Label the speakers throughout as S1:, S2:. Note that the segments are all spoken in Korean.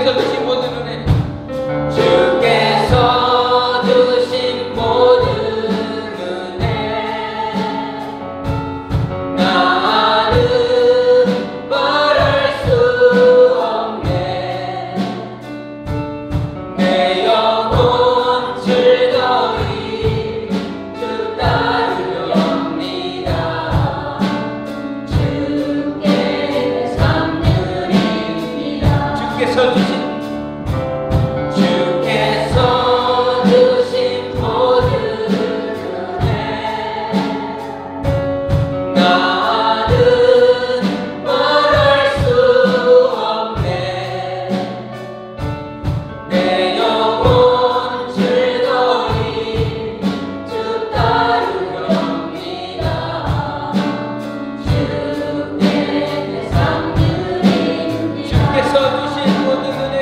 S1: 주께서 주신 모든 은혜,
S2: 주께서 주신 모든 은혜 나는 말할 수 없네. 내 영혼 즐거이 주 따르렵니다. 주께 내 삶 드립니다.
S1: 주께서 주신
S2: 모든 은혜 나는 말할 수 없네. 내 영혼 즐거이 주 따르렵니다. 주께 내 삶 드립니다.
S1: 주께서 주신 모든 은혜,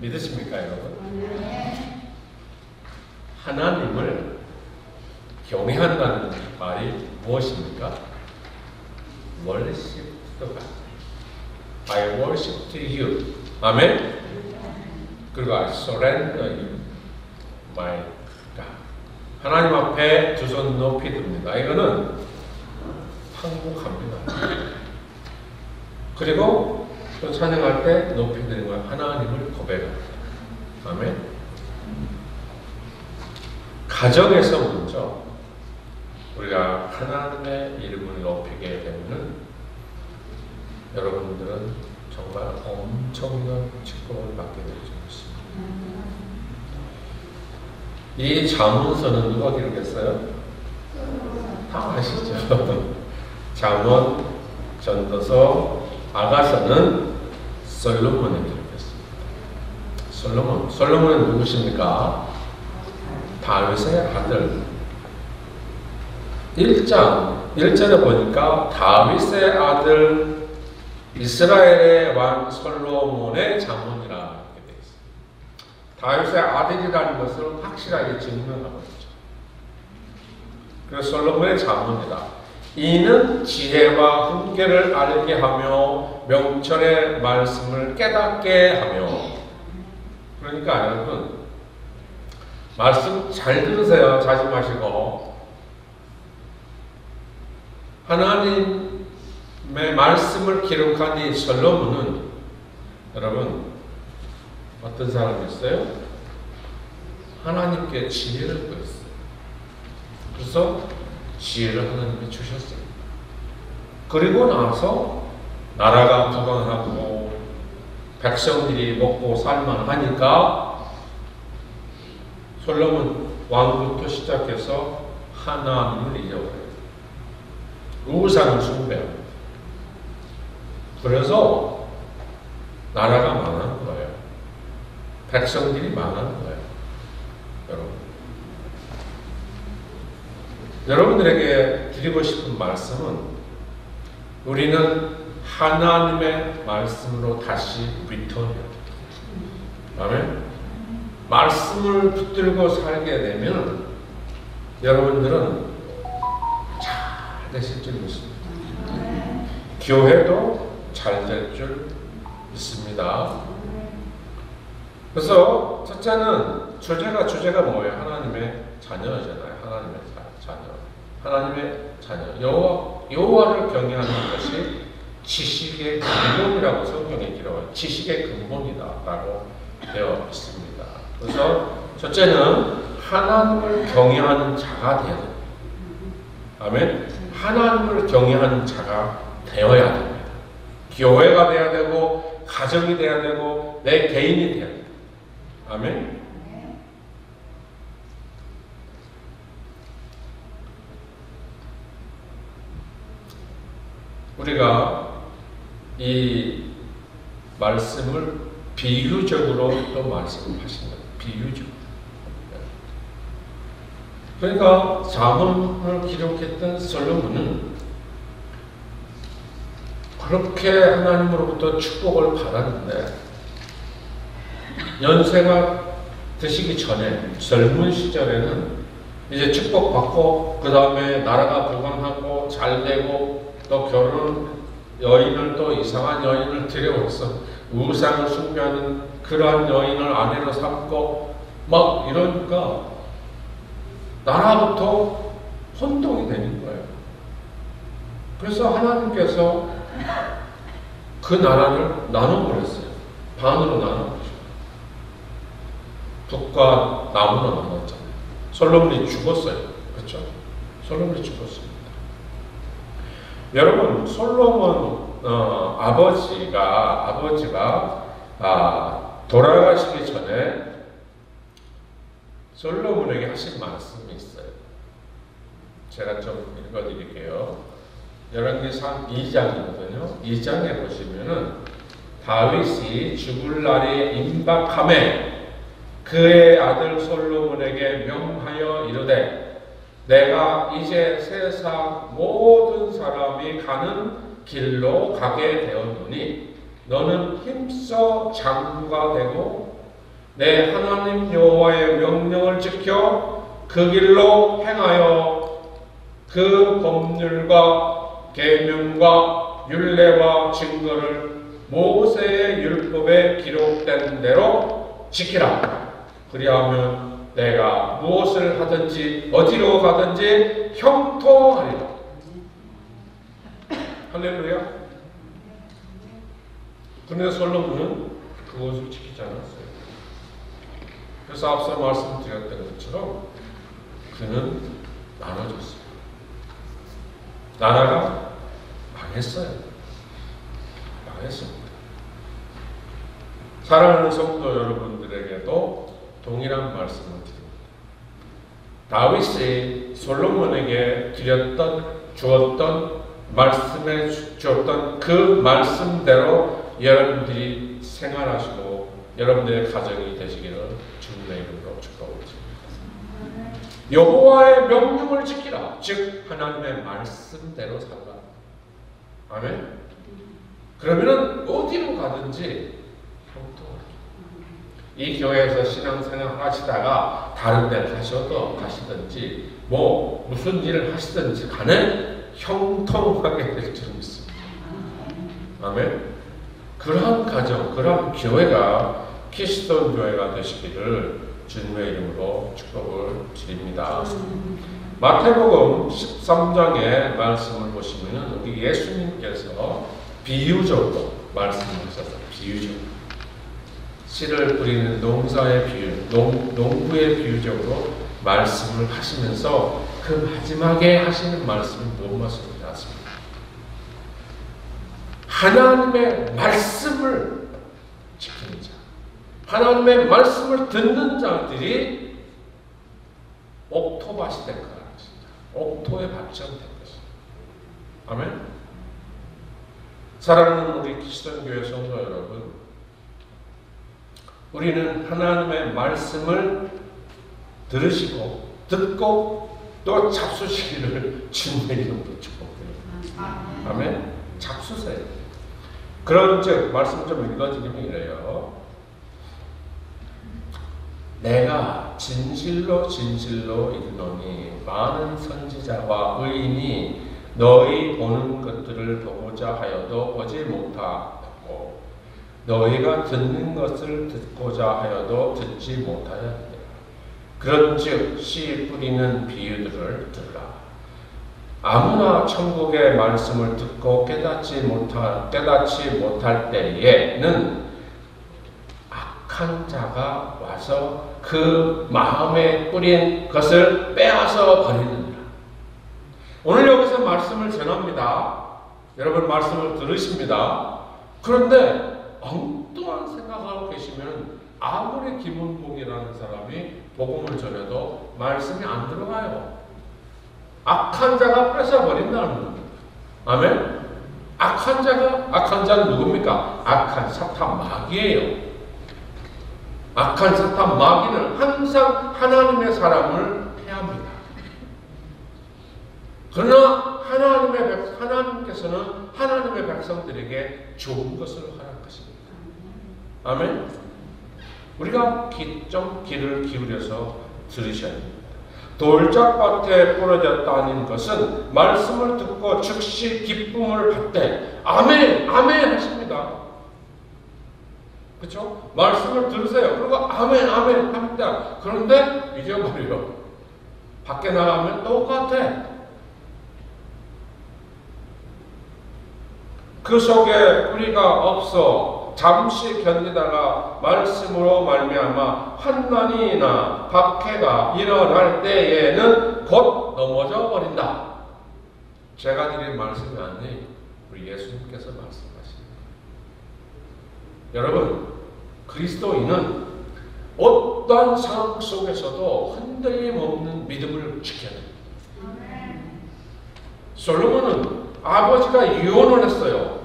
S3: 믿으십니까, 여러분? 하나님을 경외한다는 말이 무엇입니까? Worship the God. I worship to you. 아멘? 그리고 I surrender you, my God. 하나님 앞에 두 손 높이 듭니다. 이거는 항복합니다. 그리고 또 찬양할 때 높이 드는 거야. 하나님을 고백합니다. 아멘. 가정에서 먼저 우리가 하나님의 이름을 높이게 되면 여러분들은 정말 엄청난 축복을 받게 될 줄 믿습니다. 이 잠언서는 누가 기록했어요? 다 아시죠? 잠언, 전도서, 아가서는 솔로몬이 기록했습니다. 솔로몬은 누구십니까? 다윗의 아들. 1절에 보니까 다윗의 아들 이스라엘의 왕 솔로몬의 잠언이라 이렇게 되어 있습니다. 다윗의 아들이라는 것을 확실하게 증명하고 있죠. 그래서 솔로몬의 잠언이다. 이는 지혜와 훈계를 알게 하며 명철의 말씀을 깨닫게 하며. 그러니까 여러분 말씀 잘 들으세요. 자지 마시고. 하나님의 말씀을 기록한 이 솔로몬은 여러분 어떤 사람이었어요? 하나님께 지혜를 구했어요. 그래서 지혜를 하나님이 주셨어요. 그리고 나서 나라가 부강하고 백성들이 먹고 살만하니까 솔로몬 왕부터 시작해서 하나님을 잊어버려요. 우상을 숭배합니다. 그래서 나라가 망한 거예요. 백성들이 망한 거예요. 여러분. 여러분들에게 드리고 싶은 말씀은 우리는 하나님의 말씀으로 다시 리턴해야 돼요. 아멘? 말씀을 붙들고 살게 되면 여러분들은 잘 되실 줄 믿습니다. 교회도 잘 될 줄 믿습니다. 그래서 첫째는 주제가 뭐예요? 하나님의 자녀잖아요. 하나님의 자녀. 하나님의 자녀. 여호와를 경외하는 것이 지식의 근본이라고 성경에 기록해요. 지식의 근본이다라고 되어 있습니다. 그래서 첫째는 하나님을 경외하는 자가 되어야 됩니다. 아멘. 하나님을 경외하는 자가 되어야 됩니다. 교회가 되어야 되고 가정이 되어야 되고 내 개인이 되어야 됩니다. 아멘. 우리가 이 말씀을 비유적으로 또 말씀하신다. 비유적으로. 그러니까 잠언을 기록했던 솔로몬은 그렇게 하나님으로부터 축복을 받았는데 연세가 드시기 전에 젊은 시절에는 이제 축복받고 그 다음에 나라가 부강하고 잘되고 또 결혼 여인을 또 이상한 여인을 들여와서 우상을 숭배하는 그러한 여인을 아내로 삼고 막 이러니까 나라부터 혼동이 되는 거예요. 그래서 하나님께서 그 나라를 나눠버렸어요. 반으로 나눠버렸어요. 북과 남으로 나눴잖아요. 솔로몬이 죽었어요. 그렇죠? 솔로몬이 죽었습니다. 여러분, 솔로몬 아버지가 돌아가시기 전에 솔로몬에게 하신 말씀이 있어요. 제가 좀 읽어드릴게요. 열왕기상 2장이거든요. 2장에 보시면은 다윗이 죽을 날이 임박함에 그의 아들 솔로몬에게 명하여 이르되 내가 이제 세상 모든 사람이 가는 길로 가게 되었노니 너는 힘써 장구가 되고 내 하나님 여호와의 명령을 지켜 그 길로 행하여 그 법률과 계명과 율례와 증거를 모세의 율법에 기록된 대로 지키라. 그리하면 내가 무엇을 하든지 어디로 가든지 형통하리라. 할렐루야. 그런데 솔로몬은 그것을 지키지 않았어요. 그래서 앞서 말씀드렸던 것처럼 그는 나눠졌어요. 나라가 망했어요. 망했습니다. 사랑하는 성도 여러분들에게도 동일한 말씀을 드립니다. 다윗이 솔로몬에게 주었던 말씀에 주었던 그 말씀대로 여러분들이 생활하시고 여러분들의 가정이 되시기를 주님의 이름으로 축복드립니다. 여호와의 명령을 지키라. 즉 하나님의 말씀대로 살라. 아멘. 그러면은 어디로 가든지 형통하게. 이 교회에서 신앙생활 하시다가 다른 데 가시든지 뭐 무슨 일을 하시든지 간에 형통하게 될 줄 믿습니다. 아멘. 그러한 가정, 그러한 교회가 키스톤 교회가 되시기를 주님의 이름으로 축복을 드립니다. 마태복음 13장의 말씀을 보시면 우리 예수님께서 비유적으로 말씀하셔서 비유적으로 씨를 뿌리는 농사의 비유, 농부의 비유적으로 말씀을 하시면서 그 마지막에 하시는 말씀이 무엇 말씀인지 아십니까? 하나님의 말씀을 지키는 자, 하나님의 말씀을 듣는 자들이 옥토밭이 될 거라는 것입니다. 옥토의 밭처럼 될 것입니다. 아멘. 사랑하는 우리 키스톤 교회 성도 여러분, 우리는 하나님의 말씀을 들으시고 듣고 또 잡수시기를 주님의 이름으로 축복드립니다. 아멘. 잡수세요. 그런즉 말씀 좀 읽어드리면 이래요. 내가 진실로 진실로 이르노니 많은 선지자와 의인이 너희 보는 것들을 보고자 하여도 보지 못하고 너희가 듣는 것을 듣고자 하여도 듣지 못하였느니라. 그런즉 씨 뿌리는 비유들을 들으라. 아무나 천국의 말씀을 듣고 깨닫지 못할 때에는 악한 자가 와서 그 마음에 뿌린 것을 빼앗아 버리느니라. 오늘 여기서 말씀을 전합니다. 여러분 말씀을 들으십니다. 그런데 엉뚱한 생각하고 계시면 아무리 김은복이라는 사람이 복음을 전해도 말씀이 안 들어가요. 악한 자가 뺏어버린다는 겁니다. 아멘? 악한 자는 누굽니까? 악한 사탄 마귀예요. 악한 사탄 마귀는 항상 하나님의 사람을 패합니다. 그러나 하나님께서는 하나님의 백성들에게 좋은 것을 허락하십니다. 아멘? 우리가 좀 귀를 기울여서 들으셔야 됩니다. 돌짝밭에 부러졌다는 것은 말씀을 듣고 즉시 기쁨을 받되 아멘, 아멘 하십니다. 그렇죠? 말씀을 들으세요. 그리고 아멘, 아멘 합니다. 그런데 잊어버려요. 밖에 나가면 똑같아. 그 속에 뿌리가 없어 잠시 견디다가 말씀으로 말미암아 환난이나 박해가 일어날 때에는 곧 넘어져 버린다. 제가 드린 말씀이 아니에요. 우리 예수님께서 말씀하십니다. 여러분, 그리스도인은 어떠한 상황 속에서도 흔들림 없는 믿음을 지켜야 됩니다. 솔로몬은 아버지가 이혼을 했어요.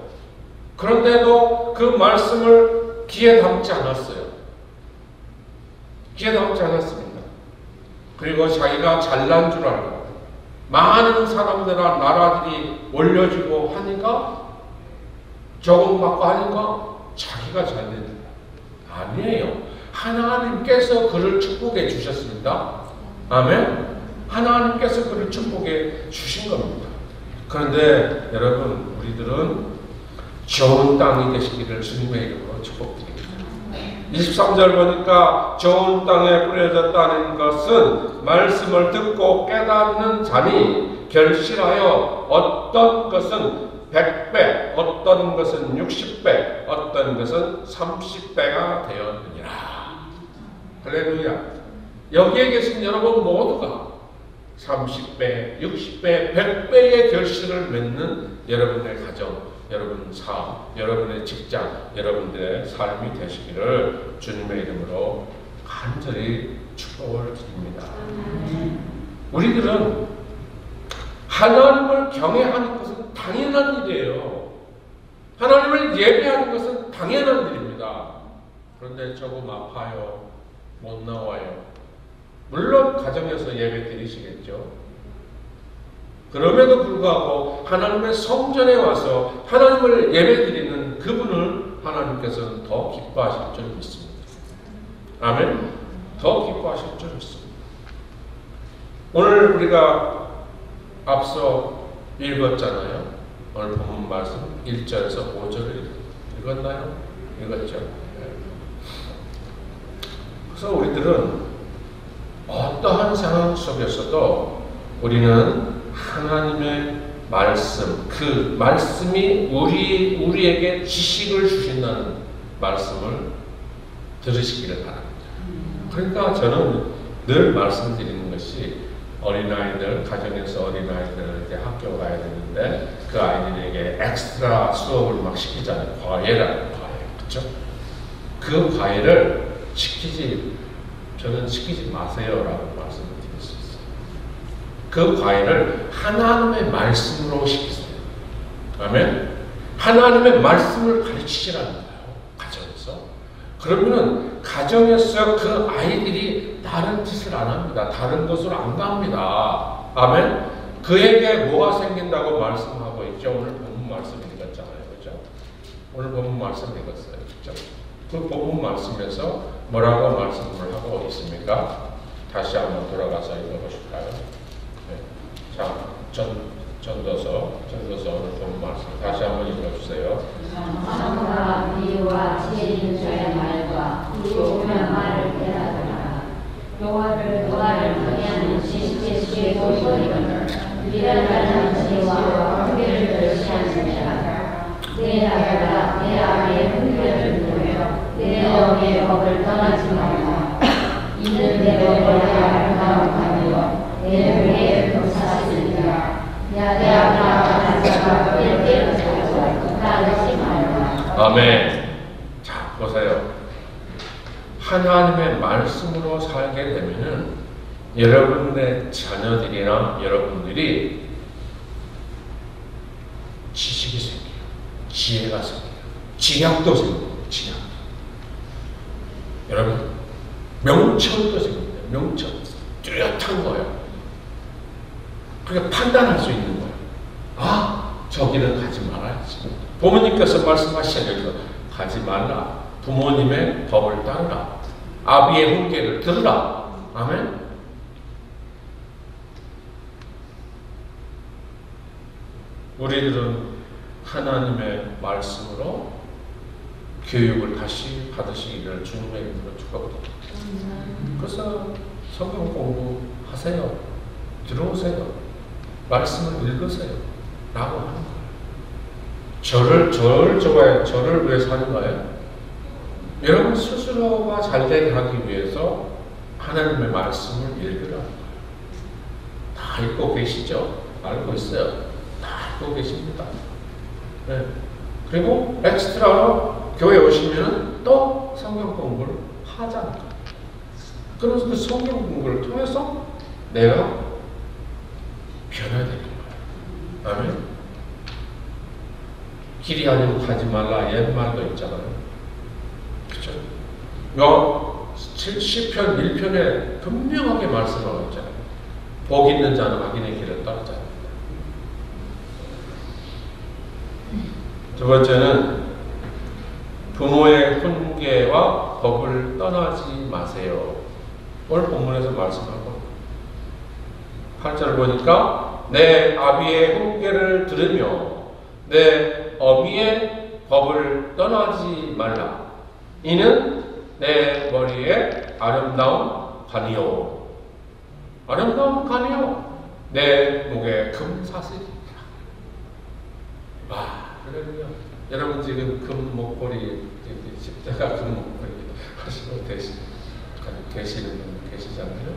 S3: 그런데도 그 말씀을 귀에 담지 않았어요. 귀에 담지 않았습니다. 그리고 자기가 잘난 줄 알고 많은 사람들과 나라들이 올려주고 하니까 조금 받고 하니까 자기가 잘 된다. 아니에요. 하나님께서 그를 축복해 주셨습니다. 아멘. 하나님께서 그를 축복해 주신 겁니다. 그런데 여러분, 우리들은 좋은 땅이 되시기를 주님의 이름으로 축복드립니다. 23절 보니까 좋은 땅에 뿌려졌다는 것은 말씀을 듣고 깨닫는 자니 결실하여 어떤 것은 100배, 어떤 것은 60배, 어떤 것은 30배가 되었느니라. 할렐루야. 여기에 계신 여러분 모두가 30배, 60배, 100배의 결실을 맺는 여러분의 가정, 여러분 사업, 여러분의 직장, 여러분들의 삶이 되시기를 주님의 이름으로 간절히 축복을 드립니다. 우리들은 하나님을 경외하는 것은 당연한 일이에요. 하나님을 예배하는 것은 당연한 일입니다. 그런데 조금 아파요. 못 나와요. 물론 가정에서 예배 드리시겠죠. 그럼에도 불구하고 하나님의 성전에 와서 하나님을 예배 드리는 그분을 하나님께서는 더 기뻐하실 줄 믿습니다. 아멘. 더 기뻐하실 줄 믿습니다. 오늘 우리가 앞서 읽었잖아요. 오늘 본문 말씀 1절에서 5절을 읽었나요? 읽었죠. 그래서 우리들은 어떠한 상황 속에서도 우리는 하나님의 말씀, 그 말씀이 우리에게 지식을 주신다는 말씀을 들으시기를 바랍니다. 그러니까 저는 늘 말씀드리는 것이 어린아이들, 가정에서 어린아이들 이제 학교 가야 되는데 그 아이들에게 엑스트라 수업을 막 시키잖아요. 과외라는 과외. 그렇죠? 그 과외를 저는 시키지 마세요라고 말씀을 드릴 수 있어요. 그 과외를 하나님의 말씀으로 시키세요. 아멘. 하나님의 말씀을 가르치시라는 거예요. 가정에서. 그러면은 가정에서 그 아이들이 다른 짓을 안 합니다. 다른 곳으로 안 갑니다. 아멘. 그에게 뭐가 생긴다고 말씀하고 있죠. 오늘 본문 말씀 읽었잖아요. 그렇죠? 오늘 본문 말씀 읽었어요. 그렇죠? 그 본문 말씀에서 뭐라고 말씀을 하고 있습니까? 다시 한번 돌아가서 읽어보실까요? 네. 자, 전도서 오늘 본문 말씀 다시 한번 읽어주세요.
S2: 성과 비유와 지혜 있는 자의 말과 오면 말을 대하더라. 여호와를 경외하는 지식의 소리를 미련한 지혜와 훈계를 멸시하는 자, 내 아들아 내 아비의 훈계를 누려 내 어미의 법을 떠나지 말라. 이는 내 머리의 아름다운 가며 내 위에 불사시리라. 내 아들아 자가 때때로 살고 따르지 말라.
S3: 아멘. 자, 보세요. 하나님의 말씀으로 살게 되면은 여러분의 자녀들이나 여러분들이 지식이 생겨요. 지혜가 생겨요. 지략도 생겨요. 지략. 여러분, 명철도 생깁니다. 명철. 뚜렷한 거예요. 그러니까 판단할 수 있는 거예요. 아, 저기는 가지 말아야지. 부모님께서 말씀하시잖아요. 가지 말라. 부모님의 법을 따르라. 아비의 훈계를 들으라. 아멘. 우리들은 하나님의 말씀으로 교육을 다시 받으시기를 주님의 이름으로 축복합니다. 그래서 성경 공부하세요. 들어오세요. 말씀을 읽으세요. 라고 하는 거예요. 저를 좋아해요. 저를 왜 사는 거예요? 여러분 스스로가 잘되게 하기 위해서 하나님의 말씀을 읽으라는 거예요. 다 읽고 계시죠? 알고 있어요. 다 알고 계십니다. 네. 그리고 엑스트라로 교회 오시면 또 성경 공부를 하잖아요. 그래서 그 성경 공부를 통해서 내가 변화되는 거예요. 아멘. 길이 아니고 가지 말라 옛말도 있잖아요. 그죠? 시편 1편에 분명하게 말씀하고 있잖아요. 복 있는 자는 악인의 길을 따르지 않는다. 두 번째는 부모의 훈계와 법을 떠나지 마세요. 오늘 본문에서 말씀하고 8절 보니까 내 아비의 훈계를 들으며 내 어미의 법을 떠나지 말라. 이는 내 머리에 아름다운 관이요 아름다운 관이요 내 목에 금사슬이라. 와, 그러면 여러분 지금 금 목걸이 십자가 금 목걸이 하시고 계시는 분 계시잖아요.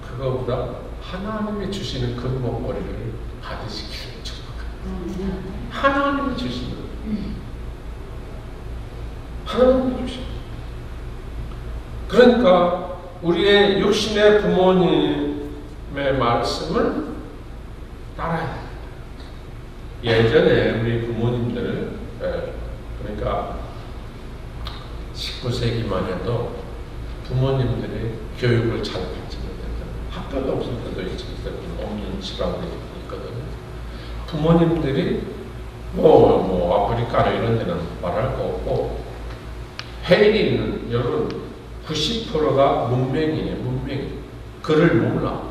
S3: 그거보다 하나님이 주시는 금 목걸이를 받으시기를 축복합니다. 하나님이 주시는 하나님이 주시는. 그러니까 우리의 육신의 부모님의 말씀을 따라야 돼요. 예전에 우리 부모님들, 그러니까 19세기만 해도 부모님들이 교육을 잘 받지 못했다. 학교도 없을 때도 없는 지방들이 있거든요. 부모님들이 아프리카나 이런 데는 말할 거 없고 해외에 있는 여러분 90%가 문맹이에요. 문맹이. 글을 몰라.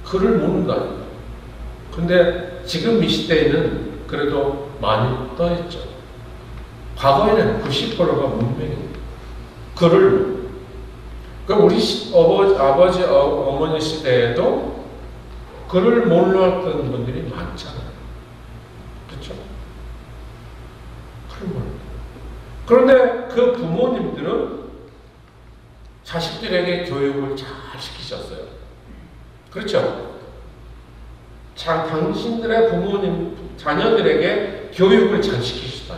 S3: 글을 모른다니까. 근데 지금 이 시대에는 그래도 많이 떠있죠. 과거에는 90%가 문맹이에요. 글을. 그러니까 우리 아버지, 어머니 시대에도 글을 몰랐던 분들이 많잖아요. 그렇죠? 글을 몰라. 그런데 그 부모님들은 자식들에게 교육을 잘 시키셨어요. 그렇죠? 당신들의 부모님, 자녀들에게 교육을 잘 시키시다.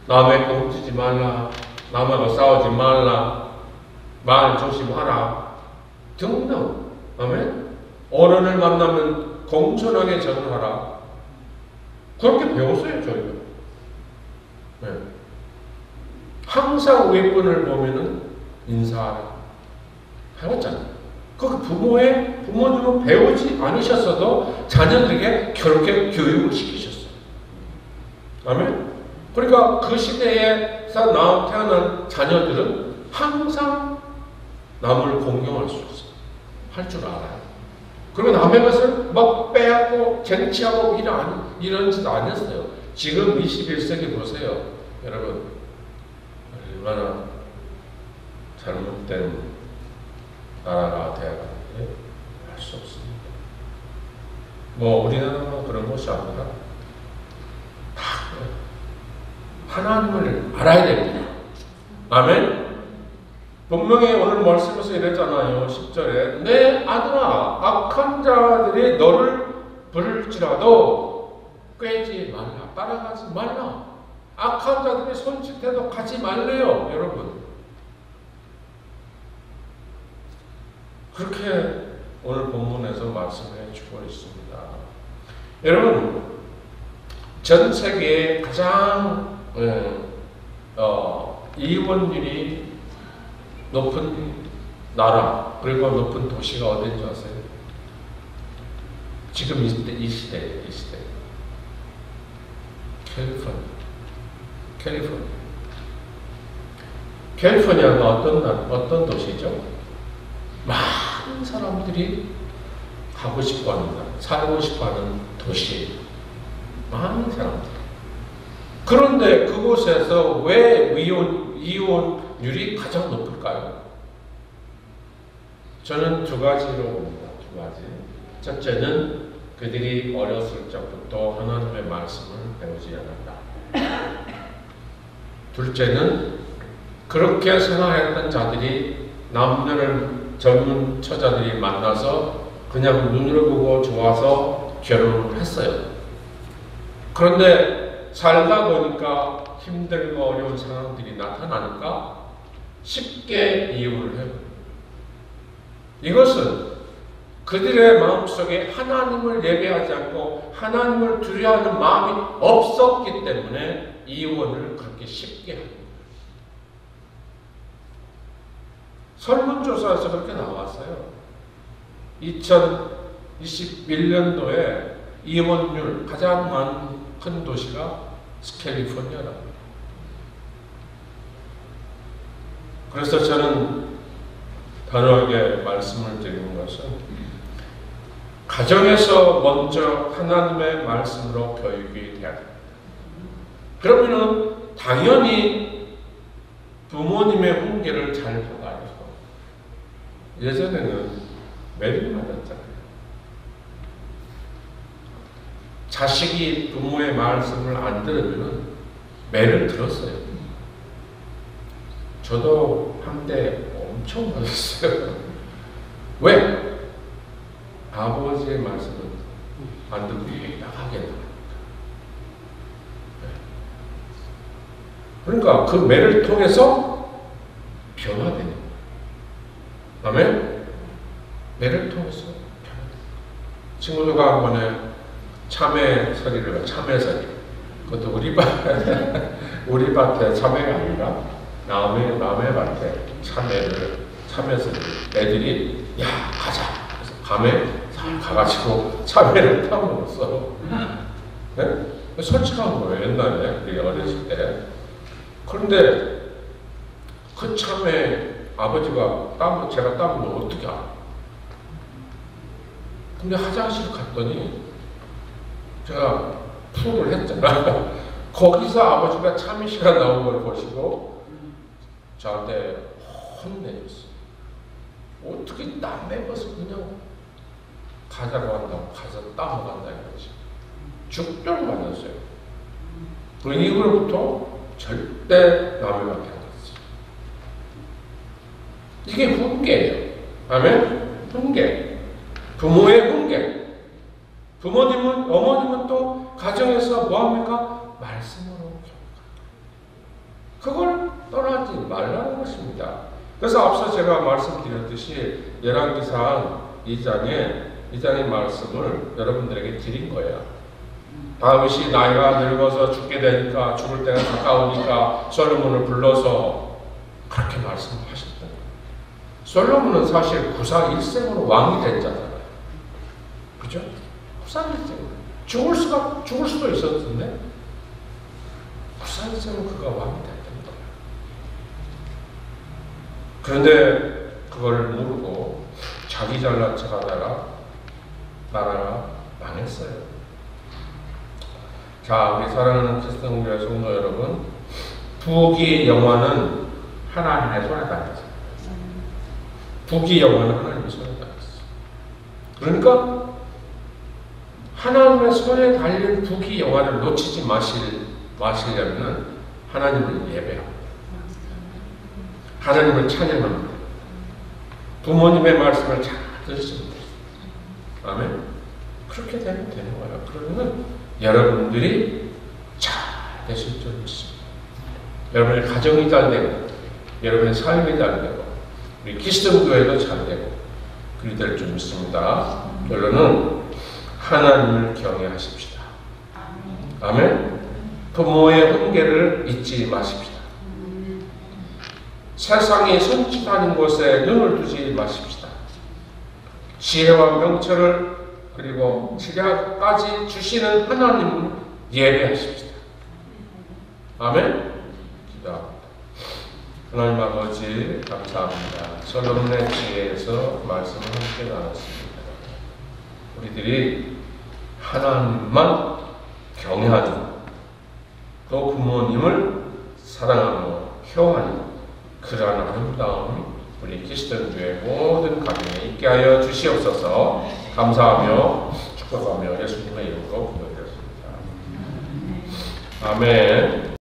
S3: 남의 꼼지지 말라, 남하고 싸우지 말라, 말 조심하라 등등. 아멘. 어른을 만나면 공손하게 전하라. 그렇게 배웠어요, 저희가. 네. 항상 윗분을 보면은 인사하라. 배웠잖아요. 그 부모님은 배우지 않으셨어도 자녀들에게 그렇게 교육을 시키셨어요. 아멘. 그러니까 그 시대에서 태어난 자녀들은 항상 남을 공경할 수 있어요. 할 줄 알아요. 그리고 남의 것을 막 빼앗고 쟁취하고 이런 짓 안 했어요. 지금 21세기 보세요. 여러분, 얼마나 잘못된 나라가 되어가는지 알 수 없습니다. 우리나라가 그런 것이 아니라 다 하나님을 알아야 됩니다. 아멘. 분명히 오늘 말씀에서 이랬잖아요. 10절에 내 아들아, 악한 자들이 너를 부를지라도 꿰지 말라, 따라가지 말라. 악한 자들이 손짓해도 가지 말래요, 여러분. 그렇게 오늘 본문에서 말씀해 주고 있습니다. 여러분, 전 세계에 가장 이혼율이 높은 나라 그리고 높은 도시가 어딘지 아세요? 지금 이 시대. 캘리포니아가 어떤 도시죠? 많은 사람들이 가고 싶어하는, 살고 싶어하는 도시. 많은 사람들. 그런데 그곳에서 왜 이혼율이 가장 높을까요? 저는 두 가지로 봅니다. 두 가지. 첫째는 그들이 어렸을 적부터 하나님의 말씀을 배우지 않았다. 둘째는 그렇게 생활했던 자들이 남녀를 젊은 처자들이 만나서 그냥 눈으로 보고 좋아서 결혼을 했어요. 그런데 살다 보니까 힘들고 어려운 상황들이 나타나니까 쉽게 이혼을 해요. 이것은 그들의 마음속에 하나님을 예배하지 않고 하나님을 두려워하는 마음이 없었기 때문에 이혼을 그렇게 쉽게 합니다. 설문조사에서 그렇게 나왔어요. 2021년도에 이혼율 가장 많은 큰 도시가 캘리포니아라고. 그래서 저는 단호하게 말씀을 드리는 것은 가정에서 먼저 하나님의 말씀으로 교육이 돼야 됩니다. 그러면은 당연히 부모님의 훈계를 잘 받아요. 예전에는 매를 맞았잖아요. 자식이 부모의 말씀을 안 들으면 매를 들었어요. 저도 한때 엄청 맞았어요. 왜? 아버지의 말씀을 안 듣고 나가게 나가니까. 그러니까 그 매를 통해서 변화되는 거예요. 아멘? 매를 통해서 변화되는 거예요. 친구들과 한 번에 참외서리를 참외서리. 그것도 우리 밭에 참외가 아니라 남의 밭에 참외서리. 애들이 야 가자. 그래서 밤에 가가지고 참외를 따먹었어. 네? 솔직한 거예요. 옛날에 우리 어렸을 때. 그런데 그 참외 아버지가 제가 따면 어떻게 알아? 근데 화장실 갔더니 제가 푸를 했잖아. 거기서 아버지가 참외씨가 나온 걸 보시고 저한테 혼내줬어. 어떻게 남의 것을 그냥 가자고 한다고 가서 따먹었나 이거지. 죽도록 맞았어요. 그 이후로부터 절대 남의 밭에 안 갔어요. 이게 훈계예요. 아멘? 훈계. 부모의 훈계. 부모님은, 어머님은 또 가정에서 뭐합니까? 말씀으로 교육합니다. 그걸 떠나지 말라는 것입니다. 그래서 앞서 제가 말씀드렸듯이 열왕기상 2장의 말씀을 여러분들에게 드린 거예요. 다윗이 나이가 늙어서 죽게 되니까 죽을 때가 가까우니까 솔로몬을 불러서 그렇게 말씀하셨던 거예요. 솔로몬은 사실 구사 1생으로 왕이 됐잖아요. 그죠? 구사 1생으로 죽을 수도 있었는데 구사 1생으로 그가 왕이 됐던 거예요. 그런데 그걸 모르고 자기 잘난 척하다가 나라가 망했어요. 자, 우리 사랑하는 크리스천교회 성도 여러분, 부귀 영화는 하나님의 손에 달렸어요. 부귀 영화는 하나님의 손에 달렸어요. 그러니까 하나님의 손에 달린 부귀 영화를 놓치지 마시려면 하나님을 예배합니다. 하나님을 찬양합니다. 부모님의 말씀을 잘 들으시면 됩니다. 아멘. 그렇게 되면 되는 거예요. 그러면 여러분들이 잘 되실 줄 믿습니다. 여러분의 가정이 잘 되고, 여러분의 삶이 잘 되고, 우리 기성교회도 잘 되고, 그리 될 줄 믿습니다. 결론은 하나님을 경외하십시다. 아멘. 부모의 훈계를 잊지 마십시다. 세상이 손짓하는 곳에 눈을 두지 마십시다. 지혜와 명철을 그리고 지략까지 주시는 하나님을 예배하십시다. 아멘. 기도합니다. 하나님 아버지 감사합니다. 솔로몬의 지혜에서 말씀을 함께 나눴습니다. 우리들이 하나님만 경외하는, 또 부모님을 사랑하며 효하는 그러한 아름다움 우리 크리스천교회 모든 가정에 있게 하여 주시옵소서. 감사하며 축복하며 예수님의 이름으로 기도드렸습니다. 아멘.